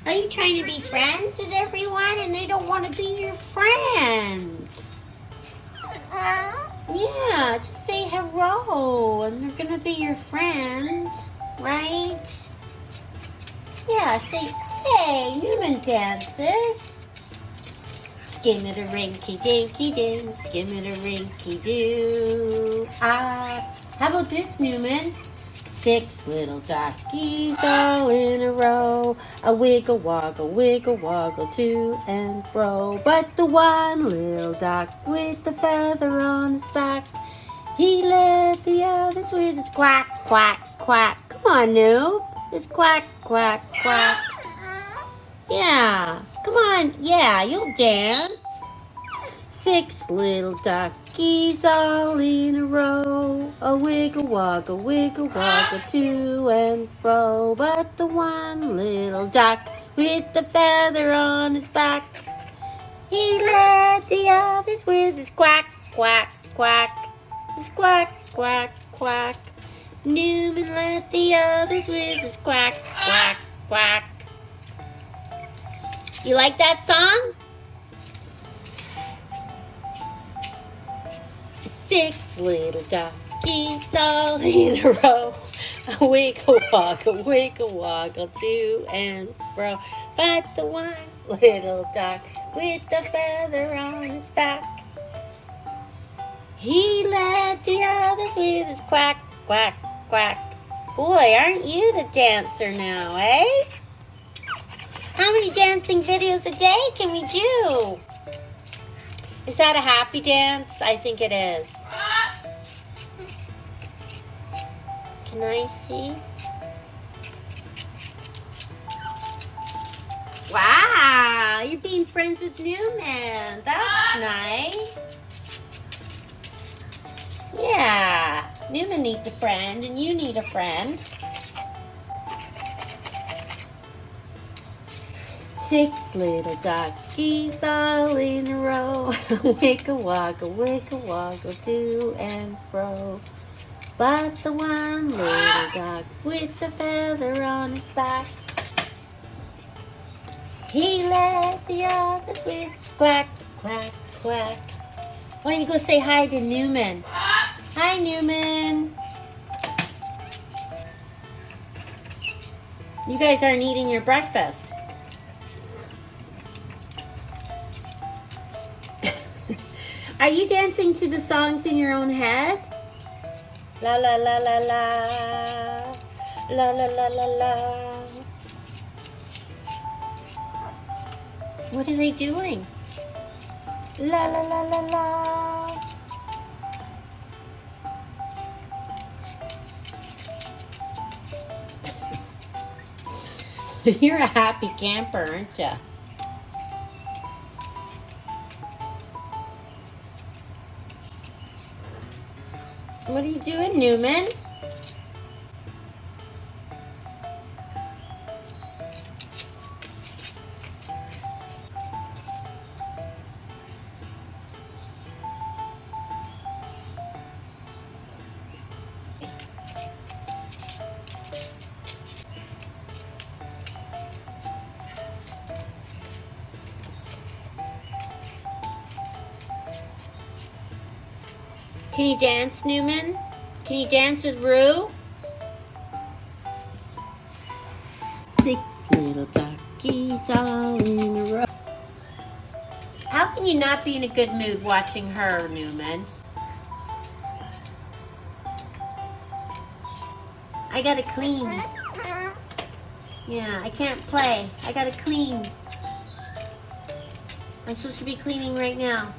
Are you trying to be friends with everyone and they don't want to be your friend? Yeah, just say hello and they're gonna be your friend, right? Yeah, say, hey, Newman dances. Skim-it-a-rinky-dinky-doo, skim-it-a-rinky-doo. How about this, Newman? 6 little duckies all in a row, a wiggle woggle to and fro. But the one little duck with the feather on his back, he led the others with his quack, quack, quack. Come on, Noob. It's quack, quack, quack. Yeah, come on. Yeah, you'll dance. 6 little duckies all in a row, a wiggle woggle to and fro. But the one little duck with the feather on his back, he led the others with his quack, quack, quack. His quack, quack, quack. Newman led the others with his quack, quack, quack. You like that song? 6 little duckies all in a row, a wiggle woggle to and fro. But the one little duck with the feather on his back, he led the others with his quack, quack, quack. Boy, aren't you the dancer now, eh? How many dancing videos a day can we do? Is that a happy dance? I think it is. Can I see? Wow, you're being friends with Newman. That's nice. Yeah, Newman needs a friend and you need a friend. 6 little duckies all in a row, wiggle woggle to and fro. But the one little duck with the feather on his back, he led the others with his quack, quack, quack. Why don't you go say hi to Newman? Hi, Newman. You guys aren't eating your breakfast. Are you dancing to the songs in your own head? La la la la la, la la la la la. What are they doing? La la la la la. You're a happy camper, aren't you? What are you doing, Newman? Can you dance, Newman? Can you dance with Roo? 6 little duckies all in a row. How can you not be in a good mood watching her, Newman? I gotta clean. Yeah, I can't play. I gotta clean. I'm supposed to be cleaning right now.